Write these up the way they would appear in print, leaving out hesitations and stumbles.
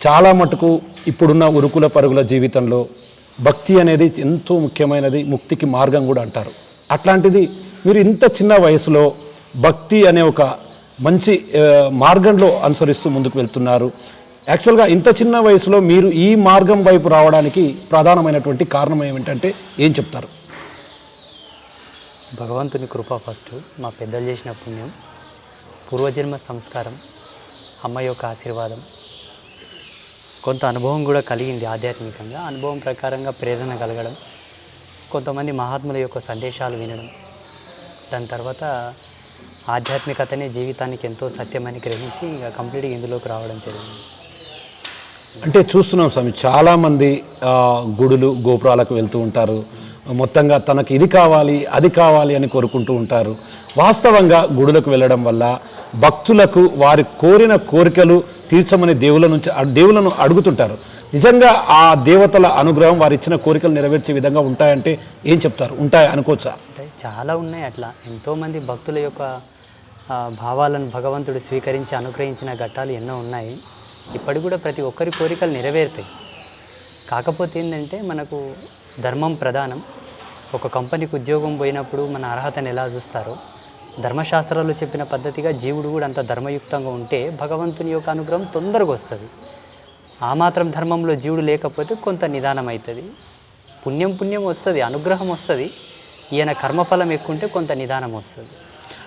చాలా మటుకు ఇప్పుడున్న ఉరుకుల పరుగుల జీవితంలో భక్తి అనేది ఎంతో ముఖ్యమైనది, ముక్తికి మార్గం కూడా అంటారు. అట్లాంటిది మీరు ఇంత చిన్న వయసులో భక్తి అనే ఒక మంచి మార్గంలో అనుసరిస్తూ ముందుకు వెళ్తున్నారు. యాక్చువల్గా ఇంత చిన్న వయసులో మీరు ఈ మార్గం వైపు రావడానికి ప్రధానమైనటువంటి కారణం ఏమిటంటే ఏం చెప్తారు? భగవంతుని కృప ఫస్ట్, మా పెద్దలు చేసిన పుణ్యం, పూర్వజన్మ సంస్కారం, అమ్మ యొక్క ఆశీర్వాదం, కొంత అనుభవం కూడా కలిగింది ఆధ్యాత్మికంగా. అనుభవం ప్రకారంగా ప్రేరణ కలగడం, కొంతమంది మహాత్ముల యొక్క సందేశాలు వినడం, దాని తర్వాత ఆధ్యాత్మికతనే జీవితానికి ఎంతో సత్యమని గ్రహించి ఇక కంప్లీట్గా ఇందులోకి రావడం జరిగింది. అంటే చూస్తున్నాం స్వామి, చాలామంది గుడులు గోపురాలకు వెళ్తూ ఉంటారు, మొత్తంగా తనకు ఇది కావాలి అది కావాలి అని కోరుకుంటూ ఉంటారు. వాస్తవంగా గుడులకు వెళ్ళడం వల్ల భక్తులకు వారి కోరిన కోరికలు తీర్చమని దేవులను అడుగుతుంటారు. నిజంగా ఆ దేవతల అనుగ్రహం వారు ఇచ్చిన కోరికలు నెరవేర్చే విధంగా ఉంటాయంటే ఏం చెప్తారు? ఉంటాయి అనుకోవచ్చా? అంటే చాలా ఉన్నాయి. అట్లా ఎంతోమంది భక్తుల యొక్క భావాలను భగవంతుడు స్వీకరించి అనుగ్రహించిన ఘట్టాలు ఎన్నో ఉన్నాయి. ఇప్పటికి కూడా ప్రతి ఒక్కరి కోరికలు నెరవేరుతాయి. కాకపోతే ఏంటంటే మనకు ధర్మం ప్రధానం. ఒక కంపెనీకి ఉద్యోగం పోయినప్పుడు మన అర్హతను ఎలా చూస్తారో, ధర్మశాస్త్రాలు చెప్పిన పద్ధతిగా జీవుడు కూడా అంత ధర్మయుక్తంగా ఉంటే భగవంతుని యొక్క అనుగ్రహం తొందరగా వస్తుంది. ఆ మాత్రం ధర్మంలో జీవుడు లేకపోతే కొంత నిదానం అవుతుంది. పుణ్యం వస్తుంది, అనుగ్రహం వస్తుంది. ఈయన కర్మఫలం ఎక్కువ ఉంటే కొంత నిదానం వస్తుంది.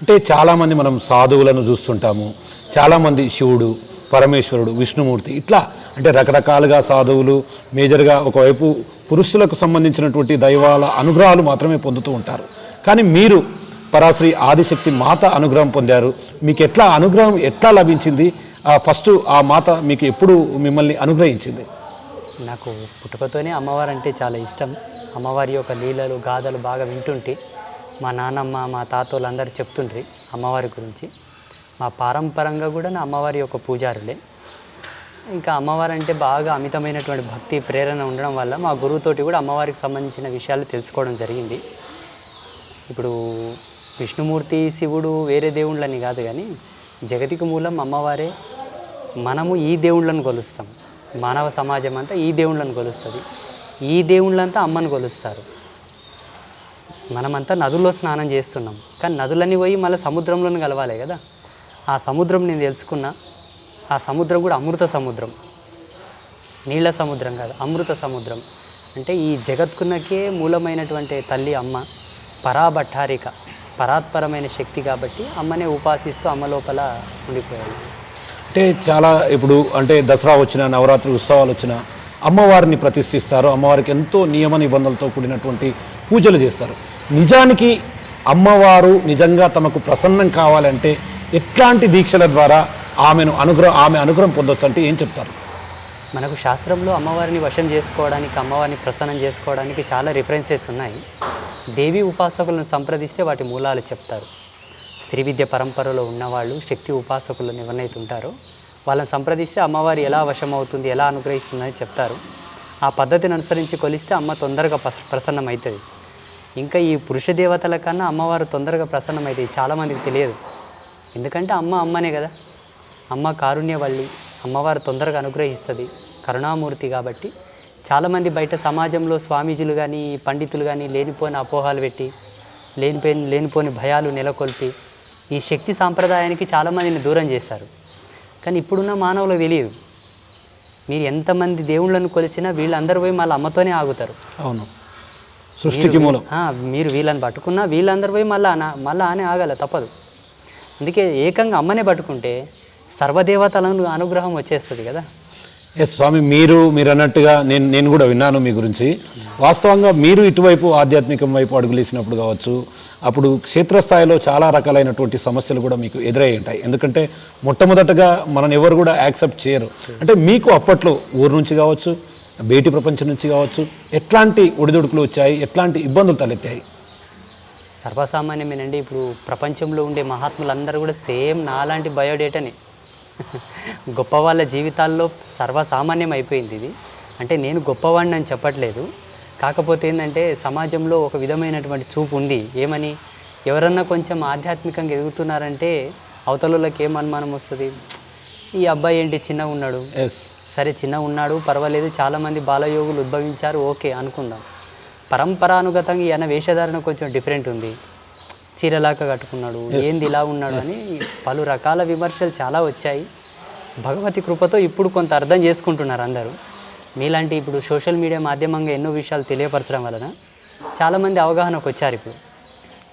అంటే చాలామంది మనం సాధువులను చూస్తుంటాము, చాలామంది శివుడు, పరమేశ్వరుడు, విష్ణుమూర్తి, ఇట్లా అంటే రకరకాలుగా సాధువులు మేజర్గా ఒకవైపు పురుషులకు సంబంధించినటువంటి దైవాల అనుగ్రహాలు మాత్రమే పొందుతూ ఉంటారు. కానీ మీరు పరాశ్రీ ఆదిశక్తి మాత అనుగ్రహం పొందారు. మీకు ఎట్లా అనుగ్రహం ఎట్లా లభించింది? ఫస్ట్ ఆ మాత మీకు ఎప్పుడు మిమ్మల్ని అనుగ్రహించింది? నాకు పుట్టుకతోనే అమ్మవారు అంటే చాలా ఇష్టం. అమ్మవారి యొక్క లీలలు గాథలు బాగా వింటుంటే మా నాన్నమ్మ మా తాతోళ్ళు అందరూ చెప్తుండ్రి అమ్మవారి గురించి. మా పారంపరంగా కూడా నా అమ్మవారి యొక్క పూజారులే. ఇంకా అమ్మవారు అంటే బాగా అమితమైనటువంటి భక్తి ప్రేరణ ఉండడం వల్ల మా గురువుతోటి కూడా అమ్మవారికి సంబంధించిన విషయాలు తెలుసుకోవడం జరిగింది. ఇప్పుడు విష్ణుమూర్తి, శివుడు వేరే దేవుళ్ళని కాదు, కానీ జగతికి మూలం అమ్మవారే. మనము ఈ దేవుళ్ళను కొలుస్తాం. మానవ సమాజం అంతా ఈ దేవుళ్ళను కొలుస్తుంది. ఈ దేవుళ్ళంతా అమ్మను కొలుస్తారు. మనమంతా నదుల్లో స్నానం చేస్తున్నాం, కానీ నదులన్నీ పోయి మళ్ళీ సముద్రంలోనే కలవాలి కదా. ఆ సముద్రం నేను తెలుసుకున్నా. ఆ సముద్రం కూడా అమృత సముద్రం, నీళ్ళ సముద్రం కాదు, అమృత సముద్రం. అంటే ఈ జగత్కున్నకే మూలమైనటువంటి తల్లి అమ్మ, పరాభట్టారిక, పరాత్పరమైన శక్తి. కాబట్టి అమ్మనే ఉపాసిస్తూ అమ్మ లోపల ఉండిపోయాలి. అంటే చాలా ఇప్పుడు అంటే దసరా వచ్చిన, నవరాత్రి ఉత్సవాలు వచ్చిన అమ్మవారిని ప్రతిష్ఠిస్తారు. అమ్మవారికి ఎంతో నియమ నిబంధనలతో కూడినటువంటి పూజలు చేస్తారు. నిజానికి అమ్మవారు నిజంగా తమకు ప్రసన్నం కావాలంటే ఎట్లాంటి దీక్షల ద్వారా ఆమె అనుగ్రహం పొందొచ్చు అంటే ఏం చెప్తారు? మనకు శాస్త్రంలో అమ్మవారిని వశం చేసుకోవడానికి, అమ్మవారిని ప్రసన్నం చేసుకోవడానికి చాలా రిఫరెన్సెస్ ఉన్నాయి. దేవి ఉపాసకులను సంప్రదిస్తే వాటి మూలాలు చెప్తారు. శ్రీ విద్య పరంపరలో ఉన్నవాళ్ళు, శక్తి ఉపాసకులను ఎవరైతే ఉంటారో వాళ్ళని సంప్రదిస్తే అమ్మవారి ఎలా వశమవుతుంది, ఎలా అనుగ్రహిస్తుందని చెప్తారు. ఆ పద్ధతిని అనుసరించి కొలిస్తే అమ్మ తొందరగా ప్రసన్నమవుతుంది. ఇంకా ఈ పురుష దేవతల కన్నా అమ్మవారు తొందరగా ప్రసన్నమవుతుంది. చాలామందికి తెలియదు. ఎందుకంటే అమ్మనే కదా. అమ్మ కారుణ్యవల్లి, అమ్మవారు తొందరగా అనుగ్రహిస్తుంది, కరుణామూర్తి. కాబట్టి చాలామంది బయట సమాజంలో స్వామీజీలు కానీ పండితులు కానీ లేనిపోని అపోహాలు పెట్టి, లేనిపోని భయాలు నెలకొల్పి ఈ శక్తి సాంప్రదాయానికి చాలామందిని దూరం చేశారు. కానీ ఇప్పుడున్న మానవులకు తెలియదు. మీరు ఎంతమంది దేవుళ్ళను కొలిచినా వీళ్ళందరూ పోయి మళ్ళీ అమ్మతోనే ఆగుతారు. అవును, సృష్టికి మూలం. మీరు వీళ్ళని పట్టుకున్నా వీళ్ళందరూ పోయి మళ్ళీ ఆనే ఆగాల, తప్పదు. అందుకే ఏకంగా అమ్మనే పట్టుకుంటే సర్వదేవతలను అనుగ్రహం వచ్చేస్తుంది కదా. ఎస్ స్వామి, మీరు అన్నట్టుగా నేను కూడా విన్నాను మీ గురించి. వాస్తవంగా మీరు ఇటువైపు ఆధ్యాత్మికం వైపు అడుగులేసినప్పుడు కావచ్చు, అప్పుడు క్షేత్రస్థాయిలో చాలా రకాలైనటువంటి సమస్యలు కూడా మీకు ఎదురై ఉంటాయి. ఎందుకంటే మొట్టమొదటగా మనని ఎవరు కూడా యాక్సెప్ట్ చేయరు. అంటే మీకు అప్పట్లో ఊరు నుంచి కావచ్చు, బయటి ప్రపంచం నుంచి కావచ్చు, ఎట్లాంటి ఒడిదుడుకులు వచ్చాయి, ఎట్లాంటి ఇబ్బందులు తలెత్తాయి? సర్వసామాన్యమేనండి. ఇప్పుడు ప్రపంచంలో ఉండే మహాత్ములందరూ కూడా సేమ్ నాలాంటి బయోడేటానే. గొప్ప వాళ్ళ జీవితాల్లో సర్వసామాన్యం అయిపోయింది ఇది. అంటే నేను గొప్పవాడిని అని చెప్పట్లేదు. కాకపోతే ఏంటంటే సమాజంలో ఒక విధమైనటువంటి చూపు ఉంది. ఏమని, ఎవరన్నా కొంచెం ఆధ్యాత్మికంగా ఎదుగుతున్నారంటే అవతలకి ఏం అనుమానం వస్తుంది, ఈ అబ్బాయి ఏంటి చిన్నగా ఉన్నాడు, సరే చిన్న ఉన్నాడు పర్వాలేదు, చాలామంది బాలయోగులు ఉద్భవించారు, ఓకే అనుకుందాం. పరంపరానుగతంగా ఈయన వేషధారణ కొంచెం డిఫరెంట్ ఉంది, చీరలాగా కట్టుకున్నాడు, ఏంది ఇలా ఉన్నాడు అని పలు రకాల విమర్శలు చాలా వచ్చాయి. భగవతి కృపతో ఇప్పుడు కొంత అర్థం చేసుకుంటున్నారు అందరూ. మీలాంటి ఇప్పుడు సోషల్ మీడియా మాధ్యమంగా ఎన్నో విషయాలు తెలియపరచడం వలన చాలామంది అవగాహనకు వచ్చారు, ఇప్పుడు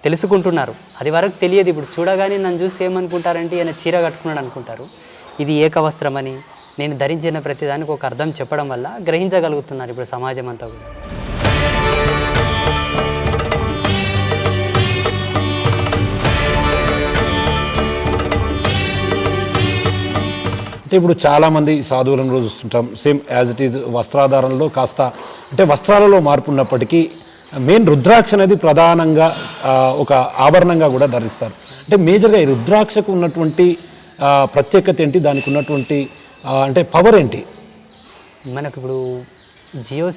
తెలుసుకుంటున్నారు. అది వరకు తెలియదు. ఇప్పుడు చూడగానే నన్ను చూస్తే ఏమనుకుంటారంటే ఈయన చీర కట్టుకున్నాడు అనుకుంటారు. ఇది ఏకవస్త్రం అని నేను ధరించిన ప్రతిదానికి ఒక అర్థం చెప్పడం వల్ల గ్రహించగలుగుతున్నారు ఇప్పుడు సమాజం అంతా కూడా. అంటే ఇప్పుడు చాలామంది సాధువులను రోజు చూస్తుంటాం, సేమ్ యాజ్ ఇట్ ఈజ్ వస్త్రాధారణలో కాస్త అంటే వస్త్రాలలో మార్పు ఉన్నప్పటికీ మెయిన్ రుద్రాక్ష అనేది ప్రధానంగా ఒక ఆభరణంగా కూడా ధరిస్తారు. అంటే మేజర్గా ఈ రుద్రాక్షకు ఉన్నటువంటి ప్రత్యేకత ఏంటి, దానికి ఉన్నటువంటి అంటే పవర్ ఏంటి? మనకు ఇప్పుడు జియో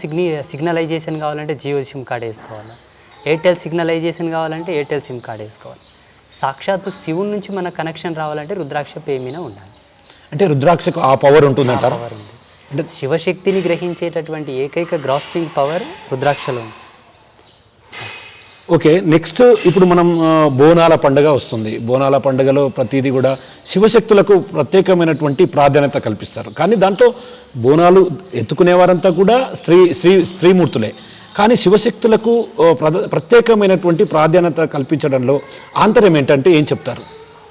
సిగ్నలైజేషన్ కావాలంటే జియో సిమ్ కార్డ్ వేసుకోవాలి, ఎయిర్టెల్ సిగ్నలైజేషన్ కావాలంటే ఎయిర్టెల్ సిమ్ కార్డ్ వేసుకోవాలి. సాక్షాత్తు శివుని నుంచి మన కనెక్షన్ రావాలంటే రుద్రాక్ష పేమిన ఉండాలి. అంటే రుద్రాక్షకు ఆ పవర్ ఉంటుందంటారు? పవర్ ఉంది. అంటే శివశక్తిని గ్రహించేటటువంటి ఏకైక గ్రాస్పింగ్ పవర్ రుద్రాక్షలో ఉంది. ఓకే, నెక్స్ట్ ఇప్పుడు మనం బోనాల పండుగ వస్తుంది. బోనాల పండుగలో ప్రతిదీ కూడా శివశక్తులకు ప్రత్యేకమైనటువంటి ప్రాధాన్యత కల్పిస్తారు. కానీ దాంట్లో బోనాలు ఎత్తుకునేవారంతా కూడా స్త్రీమూర్తులే. కానీ శివశక్తులకు ప్రత్యేకమైనటువంటి ప్రాధాన్యత కల్పించడంలో ఆంతర్యం ఏంటంటే ఏం చెప్తారు?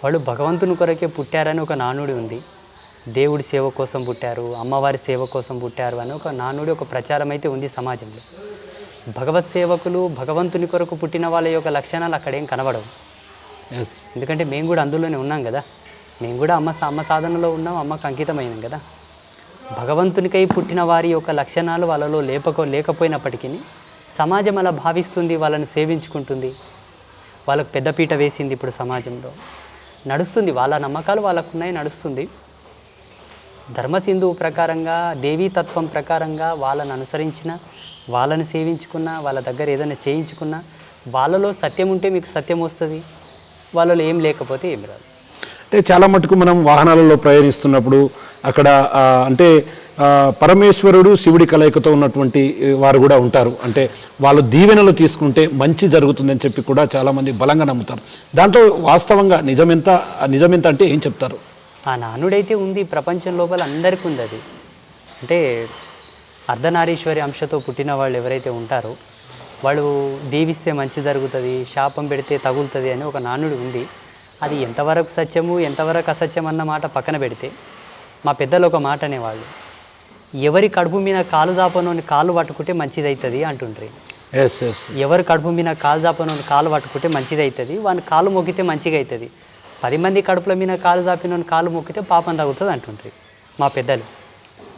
వాళ్ళు భగవంతుని కొరకే పుట్టారని ఒక నానుడి ఉంది. దేవుడి సేవ కోసం పుట్టారు, అమ్మవారి సేవ కోసం పుట్టారు అని ఒక నానుడి, ఒక ప్రచారం అయితే ఉంది సమాజంలో. భగవత్ సేవకులు భగవంతుని కొరకు పుట్టిన వాళ్ళ యొక్క లక్షణాలు అక్కడేం కనబడవు. ఎందుకంటే మేము కూడా అందులోనే ఉన్నాం కదా, మేము కూడా అమ్మ సాధనలో ఉన్నాం, అమ్మకు అంకితమైనాం కదా. భగవంతునికై పుట్టిన వారి యొక్క లక్షణాలు వాళ్ళలో లేకపోయినప్పటికీ సమాజం అలా భావిస్తుంది, వాళ్ళని సేవించుకుంటుంది, వాళ్ళకు పెద్దపీట వేసింది. ఇప్పుడు సమాజంలో నడుస్తుంది, వాళ్ళ నమ్మకాలు వాళ్ళకు ఉన్నాయి, నడుస్తుంది. ధర్మసింధువు ప్రకారంగా, దేవీ తత్వం ప్రకారంగా వాళ్ళని అనుసరించిన, వాళ్ళని సేవించుకున్న, వాళ్ళ దగ్గర ఏదైనా చేయించుకున్న, వాళ్ళలో సత్యం ఉంటే మీకు సత్యం వస్తుంది, వాళ్ళలో ఏం లేకపోతే ఏం రాదు. అంటే చాలా మటుకు మనం వాహనాలలో ప్రయాణిస్తున్నప్పుడు అక్కడ అంటే పరమేశ్వరుడు శివుడి కలయికతో ఉన్నటువంటి వారు కూడా ఉంటారు. అంటే వాళ్ళు దీవెనలు తీసుకుంటే మంచి జరుగుతుందని చెప్పి కూడా చాలామంది బలంగా నమ్ముతారు. దాంట్లో వాస్తవంగా నిజమెంత అంటే ఏం చెప్తారు? ఆ నానుడైతే ఉంది, ప్రపంచం లోపల అందరికీ ఉంది అది. అంటే అర్ధనారీశ్వరి అంశతో పుట్టిన వాళ్ళు ఎవరైతే ఉంటారో వాళ్ళు దీవిస్తే మంచి జరుగుతుంది, శాపం పెడితే తగులుతుంది అని ఒక నానుడు ఉంది. అది ఎంతవరకు సత్యము ఎంతవరకు అసత్యం అన్న మాట పక్కన పెడితే, మా పెద్దలు ఒక మాట అనేవాళ్ళు, ఎవరి కడుపు మీద కాలు జాపనోని కాలు పట్టుకుంటే మంచిది అవుతుంది అంటుండ్రి. ఎవరి కడుపు మీద కాలు జాపనోని కాలు పట్టుకుంటే మంచిది అవుతుంది, వాని కాలు మొక్కితే మంచిగా అవుతుంది. 10 మంది కడుపుల మీద కాలు జాపినోని కాలు మొక్కితే పాపం తగ్గుతుంది అంటుండ్రి మా పెద్దలు.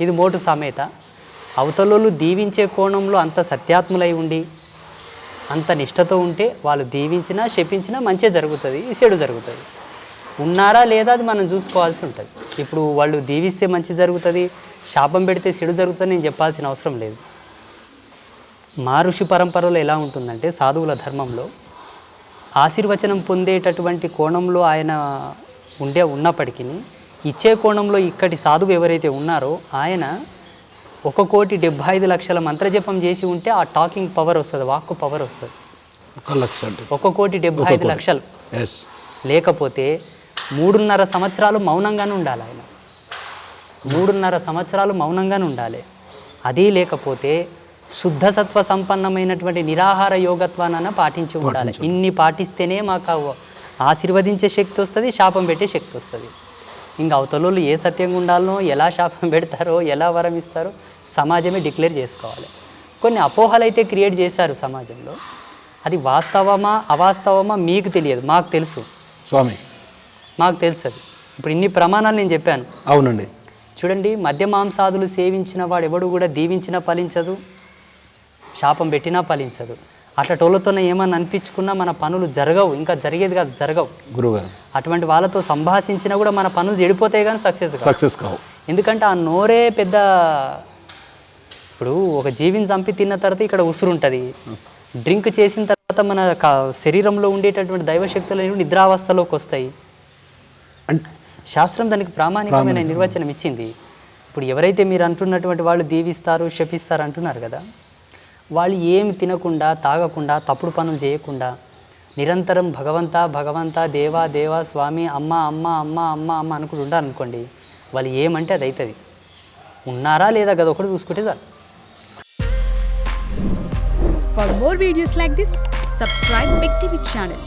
ఇది మోటు సామెత. అవతలోళ్ళు దీవించే కోణంలో అంత సత్యాత్ములై ఉండి అంత నిష్టతో ఉంటే వాళ్ళు దీవించినా శపించినా మంచి జరుగుతుంది, చెడు జరుగుతుంది. ఉన్నారా లేదా అది మనం చూసుకోవాల్సి ఉంటుంది. ఇప్పుడు వాళ్ళు దీవిస్తే మంచి జరుగుతుంది, శాపం పెడితే చెడు జరుగుతుంది నేను చెప్పాల్సిన అవసరం లేదు. మా ఋషి పరంపరలో ఎలా ఉంటుందంటే, సాధువుల ధర్మంలో ఆశీర్వచనం పొందేటటువంటి కోణంలో ఆయన ఉన్నప్పటికీ ఇచ్చే కోణంలో ఇక్కడి సాధువు ఎవరైతే ఉన్నారో ఆయన 1,75,00,000 మంత్రజపం చేసి ఉంటే ఆ టాకింగ్ పవర్ వస్తుంది, వాక్కు పవర్ వస్తుంది. 1,75,00,000 లేకపోతే 3.5 సంవత్సరాలు మౌనంగానే ఉండాలి ఆయన. 3.5 సంవత్సరాలు మౌనంగానే ఉండాలి. అది లేకపోతే శుద్ధ సత్వ సంపన్నమైనటువంటి నిరాహార యోగత్వాన్ని పాటించి ఉండాలి. ఇన్ని పాటిస్తేనే మాకు ఆశీర్వదించే శక్తి వస్తుంది, శాపం పెట్టే శక్తి వస్తుంది. ఇంకా అవతలోళ్ళు ఏ సత్యంగా ఉండాలనో, ఎలా శాపం పెడతారో, ఎలా వరం ఇస్తారో సమాజమే డిక్లేర్ చేసుకోవాలి. కొన్ని అపోహలు అయితే క్రియేట్ చేశారు సమాజంలో, అది వాస్తవమా అవాస్తవమా మీకు తెలియదు, మాకు తెలుసు స్వామి, మాకు తెలుసు. అది ఇప్పుడు ఇన్ని ప్రమాణాలు నేను చెప్పాను. అవునండి. చూడండి, మద్య మాంసాదులు సేవించిన వాడు ఎవడు కూడా దీవించినా ఫలించదు, శాపం పెట్టినా ఫలించదు. అట్లా టోళ్ళతోనే ఏమన్నా అనిపించుకున్నా మన పనులు జరగవు, ఇంకా జరిగేది కాదు, జరగవు. గురుగారు అటువంటి వాళ్ళతో సంభాషించినా కూడా మన పనులు చెడిపోతాయి కానీ సక్సెస్ కావు. ఎందుకంటే ఆ నోరే పెద్ద. ఇప్పుడు ఒక జీవిని చంపి తిన్న తర్వాత ఇక్కడ ఉసురు ఉంటుంది, డ్రింక్ చేసిన తర్వాత మన శరీరంలో ఉండేటటువంటి దైవశక్తులు నిద్రావస్థలోకి వస్తాయి. శాస్త్రం దానికి ప్రామాణికమైన నిర్వచనం ఇచ్చింది. ఇప్పుడు ఎవరైతే మీరు అంటున్నటువంటి వాళ్ళు దీవిస్తారు శపిస్తారు అంటున్నారు కదా, వాళ్ళు ఏమి తినకుండా తాగకుండా తప్పుడు పనులు చేయకుండా నిరంతరం భగవంతా భగవంతా దేవా దేవా స్వామి అమ్మ అమ్మ అమ్మ అమ్మ అమ్మ అనుకుంటూ ఉండాలనుకోండి, వాళ్ళు ఏమంటే అది అవుతుంది. ఉన్నారా లేదా కదా ఒకటి చూసుకుంటే చాలు. For more videos like this, subscribe Big TV channel.